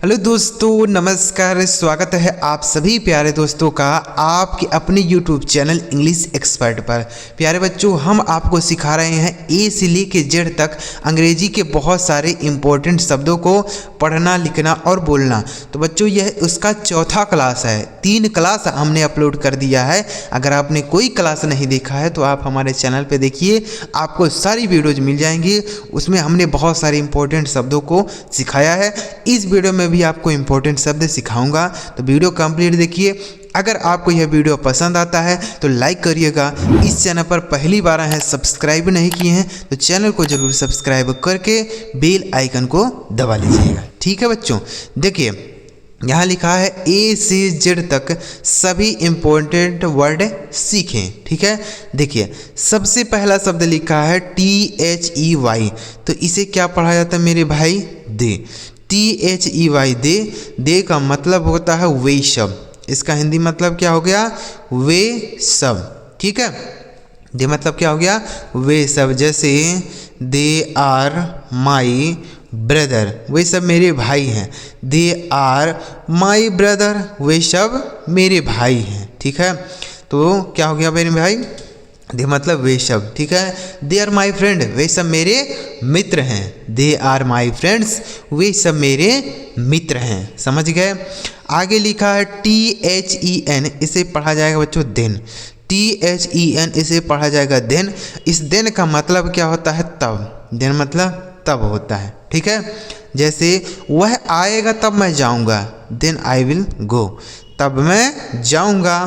Hello दोस्तों, नमस्कार। स्वागत है आप सभी प्यारे दोस्तों का आपके अपने YouTube चैनल इंग्लिश एक्सपर्ट पर। प्यारे बच्चों, हम आपको सिखा रहे हैं ए से लेके जेड तक अंग्रेजी के बहुत सारे इंपॉर्टेंट शब्दों को पढ़ना, लिखना और बोलना। तो बच्चों, यह उसका चौथा क्लास है। 3 क्लास हमने अपलोड कर दिया है। अगर आपने कोई क्लास नहीं देखा है तो आप हमारे चैनल पर देखिए, आपको सारी वीडियोज मिल जाएंगी। उसमें हमने बहुत सारे इंपॉर्टेंट शब्दों को सिखाया है। इस वीडियो में भी आपको इंपॉर्टेंट शब्द सिखाऊंगा, तो वीडियो कंप्लीट देखिए। अगर आपको यह वीडियो पसंद आता है तो लाइक करिएगा। इस चैनल पर पहली बार आए हैं, सब्सक्राइब नहीं किए हैं तो चैनल को जरूर सब्सक्राइब करके बेल आइकन को दबा लीजिएगा। ठीक है बच्चों, देखिए यहाँ लिखा है ए से जेड तक सभी इंपॉर्टेंट वर्ड सीखें। ठीक है, देखिए सबसे पहला शब्द लिखा है THEY। तो इसे क्या पढ़ा जाता है मेरे भाई? दे। THEY, दे। दे का मतलब होता है वे सब। इसका हिंदी मतलब क्या हो गया? वे सब। ठीक है, दे मतलब क्या हो गया? वे सब। जैसे दे आर माई ब्रदर, वे सब मेरे भाई हैं। दे आर माई ब्रदर, वे सब मेरे भाई हैं। ठीक है, तो क्या हो गया मेरे भाई? दे मतलब वे सब। ठीक है, दे आर माई फ्रेंड, वे सब मेरे मित्र हैं। दे आर माई फ्रेंड्स, वे सब मेरे मित्र हैं। समझ गए? आगे लिखा है THEN, इसे पढ़ा जाएगा बच्चों दिन। THEN, इसे पढ़ा जाएगा दिन। इस दिन का मतलब क्या होता है? तब। दिन मतलब तब होता है। ठीक है, जैसे वह आएगा तब मैं जाऊंगा, देन आई विल गो। तब मैं जाऊंगा,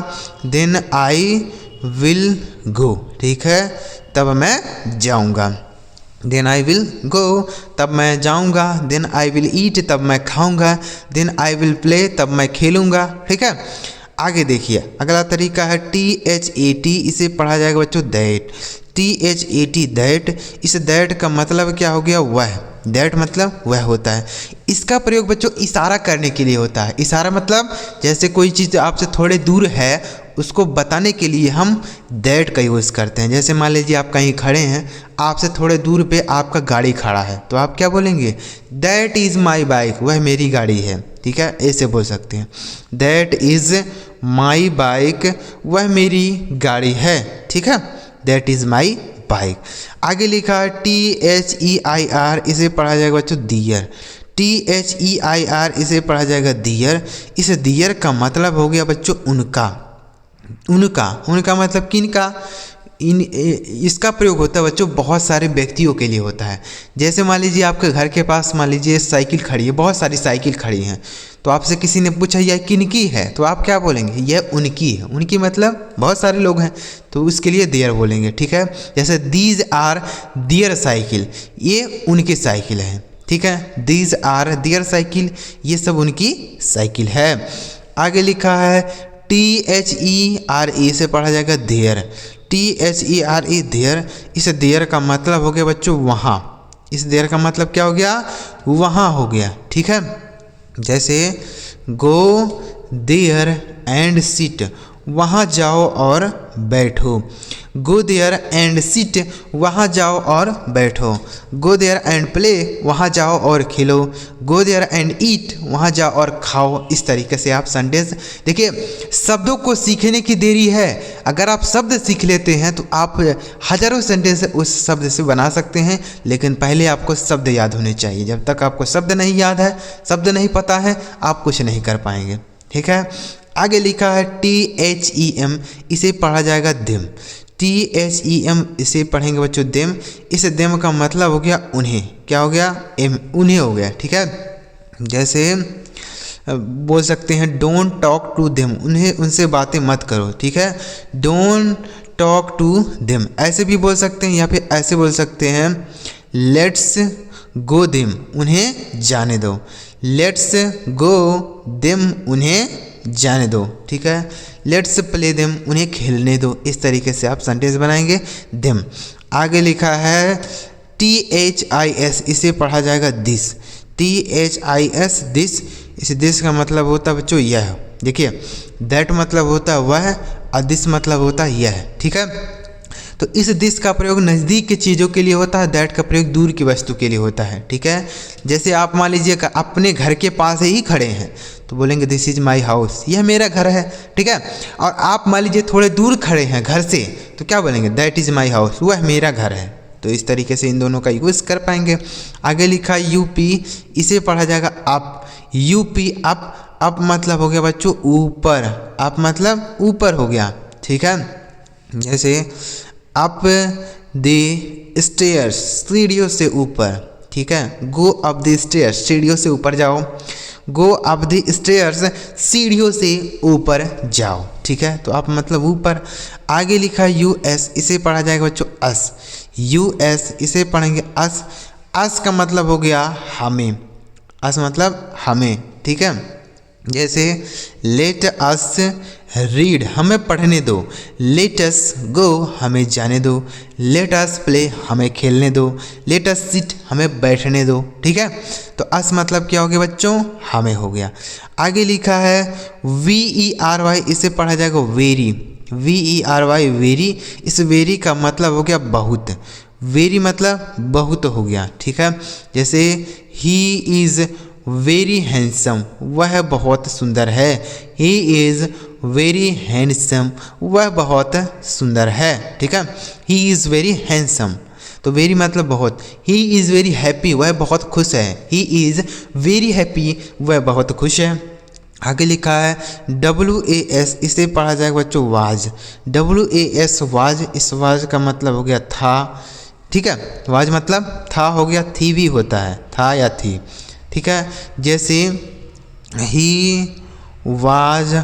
देन आई विल गो। ठीक है, तब मैं जाऊंगा, देन आई विल गो। तब मैं जाऊंगा, देन आई विल ईट, तब मैं खाऊंगा, देन आई विल प्ले, तब मैं खेलूंगा। ठीक है, आगे देखिए अगला तरीका है THAT, इसे पढ़ा जाएगा बच्चों दैट। THAT, that. इस दैट का मतलब क्या हो गया? वह। दैट मतलब वह होता है। इसका प्रयोग बच्चों इशारा करने के लिए होता है। इशारा मतलब जैसे कोई चीज़ आपसे थोड़े दूर है, उसको बताने के लिए हम दैट का यूज़ करते हैं। जैसे मान लीजिए आप कहीं खड़े हैं, आपसे थोड़े दूर पे आपका गाड़ी खड़ा है, तो आप क्या बोलेंगे? दैट इज़ माई बाइक, वह मेरी गाड़ी है। ठीक है, ऐसे बोल सकते हैं, दैट इज़ माई बाइक, वह मेरी गाड़ी है। ठीक है, दैट इज़ माई बाइक। आगे लिखा है THEIR, इसे पढ़ा जाएगा बच्चों दियर। THEIR, इसे पढ़ा जाएगा दियर। इस दियर का मतलब हो गया बच्चों उनका। उनका, उनका मतलब किनका? इसका प्रयोग होता है बच्चों बहुत सारे व्यक्तियों के लिए होता है। जैसे मान लीजिए आपके घर के पास मान लीजिए साइकिल खड़ी है, बहुत सारी साइकिल खड़ी हैं, तो आपसे किसी ने पूछा यह किनकी है, तो आप क्या बोलेंगे? यह उनकी है। उनकी मतलब बहुत सारे लोग हैं, तो उसके लिए देयर बोलेंगे। ठीक है, जैसे दीज आर देयर साइकिल, ये उनकी साइकिल है। ठीक है, दीज आर देयर साइकिल, ये सब उनकी साइकिल है। आगे लिखा है THERE, से पढ़ा जाएगा देयर। THERE, there. इस देयर का मतलब हो गया बच्चों वहाँ। इस देयर का मतलब क्या हो गया? वहाँ हो गया। ठीक है, जैसे गो देयर एंड सिट, वहाँ जाओ और बैठो। गो देयर एंड सिट, वहाँ जाओ और बैठो। गो देयर एंड प्ले, वहाँ जाओ और खेलो। गो देयर एंड ईट, वहाँ जाओ और खाओ। इस तरीके से आप सेंटेंस, देखिए शब्दों को सीखने की देरी है। अगर आप शब्द सीख लेते हैं तो आप हजारों सेंटेंस उस शब्द से बना सकते हैं, लेकिन पहले आपको शब्द याद होने चाहिए। जब तक आपको शब्द नहीं याद है, शब्द नहीं पता है, आप कुछ नहीं कर पाएंगे। ठीक है, आगे लिखा है THEM, इसे पढ़ा जाएगा दिम। THEM, इसे पढ़ेंगे बच्चों दिम। इस दिम का मतलब हो गया उन्हें। क्या हो गया? उन्हें हो गया। ठीक है, जैसे बोल सकते हैं डोंट टॉक टू देम, उन्हें उनसे बातें मत करो। ठीक है, डोंट टॉक टू देम, ऐसे भी बोल सकते हैं, या फिर ऐसे बोल सकते हैं लेट्स गो देम, उन्हें जाने दो। लेट्स गो देम, उन्हें जाने दो। ठीक है, लेट्स प्ले देम, उन्हें खेलने दो। इस तरीके से आप सेंटेंस बनाएंगे देम। आगे लिखा है THIS, इसे पढ़ा जाएगा दिस। THIS, this. इस दिस का मतलब होता है बच्चों यह। देखिए दैट मतलब होता है वह, और दिस मतलब होता है यह। ठीक है, तो तो इस दिस का प्रयोग नज़दीक की चीज़ों के लिए होता है, दैट का प्रयोग दूर की वस्तु के लिए होता है। ठीक है, जैसे आप मान लीजिए अपने घर के पास ही खड़े हैं तो बोलेंगे दिस इज़ माई हाउस, यह मेरा घर है। ठीक है, और आप मान लीजिए थोड़े दूर खड़े हैं घर से तो क्या बोलेंगे, दैट इज़ माई हाउस, वह मेरा घर है। तो इस तरीके से इन दोनों का यूज़ कर पाएंगे। आगे लिखा यूपी, इसे पढ़ा जाएगा अप। यूपी अप, अप मतलब हो गया बच्चों ऊपर, अप मतलब ऊपर हो गया। ठीक है, जैसे अप द स्टेयर्स, सीढ़ियों से ऊपर। ठीक है, गो अप द स्टेयर्स, सीढ़ियों से ऊपर जाओ। गो अप द स्टेयर्स, सीढ़ियों से ऊपर जाओ। ठीक है, तो आप मतलब ऊपर। आगे लिखा यूएस, इसे पढ़ा जाएगा बच्चों अस। यूएस, इसे पढ़ेंगे अस। अस का मतलब हो गया हमें, अस मतलब हमें। ठीक है, जैसे लेट अस रीड, हमें पढ़ने दो। लेट अस गो, हमें जाने दो। लेट अस प्ले, हमें खेलने दो। लेट अस सिट, हमें बैठने दो। ठीक है, तो अस मतलब क्या हो गया बच्चों, हमें हो गया। आगे लिखा है VERY, इसे पढ़ा जाएगा वेरी। VERY वेरी, इस वेरी का मतलब हो गया बहुत। वेरी मतलब बहुत हो गया। ठीक है, जैसे ही इज़ वेरी हैंडसम, वह बहुत सुंदर है। ही इज़ वेरी हैंडसम, वह बहुत सुंदर है। ठीक है, ही इज़ वेरी हैंडसम, तो वेरी मतलब बहुत। ही इज़ वेरी हैप्पी, वह बहुत खुश है। ही इज़ वेरी हैप्पी, वह बहुत खुश है। आगे लिखा है WAS, इसे पढ़ा जाएगा बच्चों वाज। WAS वाज, इस वाज का मतलब हो गया था। ठीक है, वाज मतलब था हो गया, थी भी होता है, था या थी। ठीक है, जैसे he was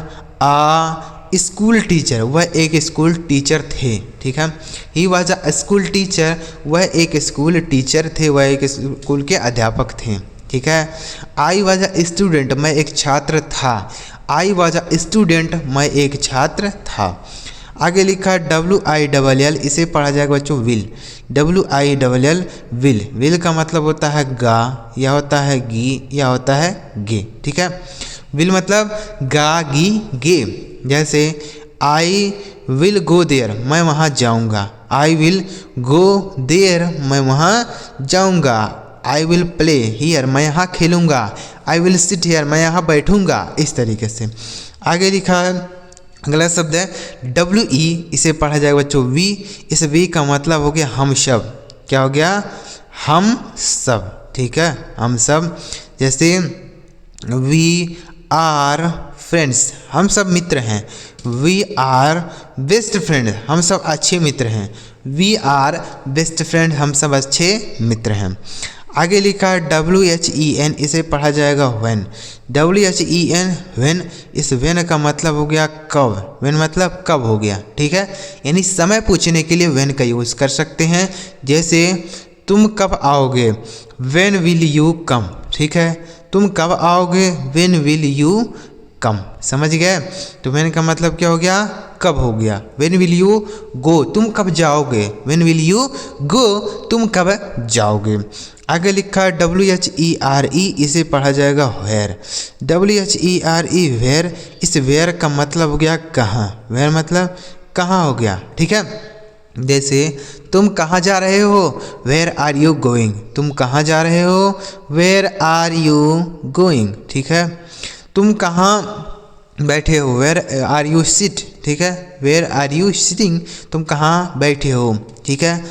a school teacher, वह एक स्कूल टीचर थे। ठीक है, he was a school teacher, वह एक स्कूल टीचर थे, वह एक स्कूल के अध्यापक थे। ठीक है, आई वाज अ स्टूडेंट, मैं एक छात्र था। आई वाज अ स्टूडेंट, मैं एक छात्र था। आगे लिखा WILL, इसे पढ़ा जाएगा बच्चों विल। WILL विल, विल का मतलब होता है गा, या होता है गी, या होता है गे। ठीक है, विल मतलब गा गी गे। जैसे आई विल गो देयर, मैं वहाँ जाऊँगा। आई विल गो देयर, मैं वहाँ जाऊँगा। आई विल प्ले हियर, मैं यहाँ खेलूँगा। आई विल सिट हियर, मैं यहाँ बैठूँगा। इस तरीके से आगे लिखा है। अगला शब्द है WE, इसे पढ़ा जाएगा बच्चों वी। इस वी का मतलब हो गया हम सब। क्या हो गया, हम सब। ठीक है, हम सब। जैसे वी आर फ्रेंड्स, हम सब मित्र हैं। वी आर बेस्ट फ्रेंड, हम सब अच्छे मित्र हैं। वी आर बेस्ट फ्रेंड, हम सब अच्छे मित्र हैं। आगे लिखा है WHEN, इसे पढ़ा जाएगा व्हेन। WHEN व्हेन, इस व्हेन का मतलब हो गया कब। व्हेन मतलब कब हो गया। ठीक है, यानी समय पूछने के लिए व्हेन का यूज़ कर सकते हैं। जैसे तुम कब आओगे, व्हेन विल यू कम। ठीक है, तुम कब आओगे, व्हेन विल यू कम। समझ गए, तो व्हेन का मतलब क्या हो गया, कब हो गया। व्हेन विल यू गो, तुम कब जाओगे। व्हेन विल यू गो, तुम कब जाओगे। आगे लिखा है WHERE, इसे पढ़ा जाएगा वेयर। WHERE वेयर, इस वेयर का मतलब हो गया कहाँ। वेयर मतलब कहाँ हो गया। ठीक है, जैसे तुम कहाँ जा रहे हो, वेयर आर यू गोइंग। तुम कहाँ जा रहे हो, वेयर आर यू गोइंग। ठीक है, तुम कहाँ बैठे हो, वेयर आर यू सिट। ठीक है, वेयर आर यू सिटिंग, तुम कहाँ बैठे हो। ठीक है,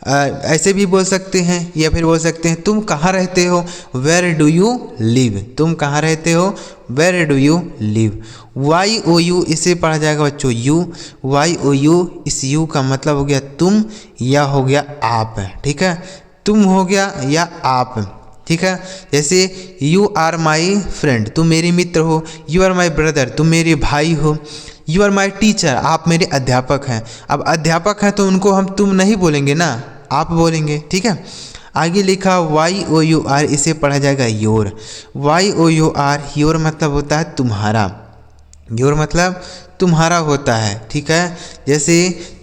ऐसे भी बोल सकते हैं, या फिर बोल सकते हैं तुम कहाँ रहते हो, वेयर डू यू लिव। तुम कहाँ रहते हो, where do you live. YOU, इसे पढ़ा जाएगा बच्चों यू। YOU, इस यू का मतलब हो गया तुम, या हो गया आप। ठीक है, तुम हो गया या आप। ठीक है, जैसे यू आर माई फ्रेंड, तुम मेरे मित्र हो। यू आर माई ब्रदर, तुम मेरे भाई हो। यू आर माई टीचर, आप मेरे अध्यापक हैं। अब अध्यापक हैं तो उनको हम तुम नहीं बोलेंगे ना, आप बोलेंगे। ठीक है, आगे लिखा YOUR, इसे पढ़ा जाएगा योर। YOUR, योर मतलब होता है तुम्हारा। योर मतलब तुम्हारा होता है, ठीक है। जैसे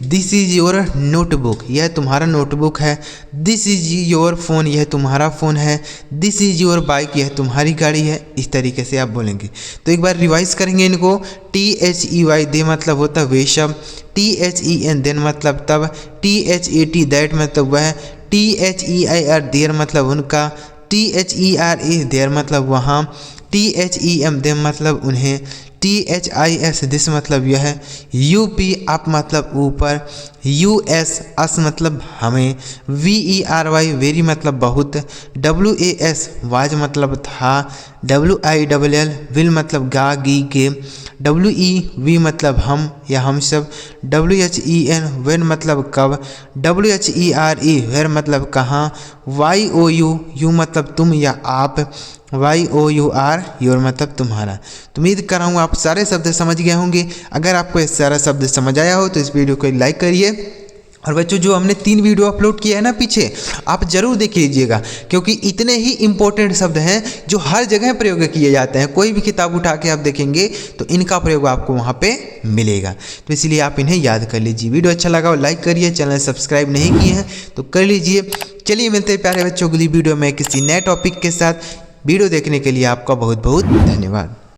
दिस इज़ योर नोटबुक, यह तुम्हारा नोटबुक है। दिस इज़ योर फ़ोन, यह तुम्हारा फ़ोन है। दिस इज़ योर बाइक, यह तुम्हारी गाड़ी है। इस तरीके से आप बोलेंगे। तो एक बार रिवाइज करेंगे इनको। THEY दे मतलब होता है वे शब्द। THEN देन मतलब तब। THAT दैट मतलब वह। THEIR देर मतलब उनका। THERA देर मतलब वहाँ। THEM देम मतलब उन्हें। THIS दिस मतलब यह। UP आप मतलब ऊपर। US अस मतलब हमें। VERY वेरी मतलब बहुत। WAS वाज मतलब था। WILL विल मतलब गा गी के। WEV मतलब हम या हम सब। WHEN वेन मतलब कब। WHERE वेर मतलब कहाँ। YOU यू मतलब तुम या आप। YOUR योर मतलब तुम्हारा। तो उम्मीद कर रहा हूँ आप सारे शब्द समझ गए होंगे। अगर आपको ये सारा शब्द समझ आया हो तो इस वीडियो को लाइक करिए। और बच्चों जो हमने 3 वीडियो अपलोड किया है ना पीछे, आप जरूर देख लीजिएगा, क्योंकि इतने ही इंपॉर्टेंट शब्द हैं जो हर जगह प्रयोग किए जाते हैं। कोई भी किताब उठा के आप देखेंगे तो इनका प्रयोग आपको वहाँ पे मिलेगा। तो इसलिए आप इन्हें याद कर लीजिए। वीडियो अच्छा लगा हो लाइक करिए, चैनल सब्सक्राइब नहीं किए हैं तो कर लीजिए। चलिए मिलते हैं प्यारे बच्चों अगली वीडियो में किसी नए टॉपिक के साथ। वीडियो देखने के लिए आपका बहुत बहुत धन्यवाद।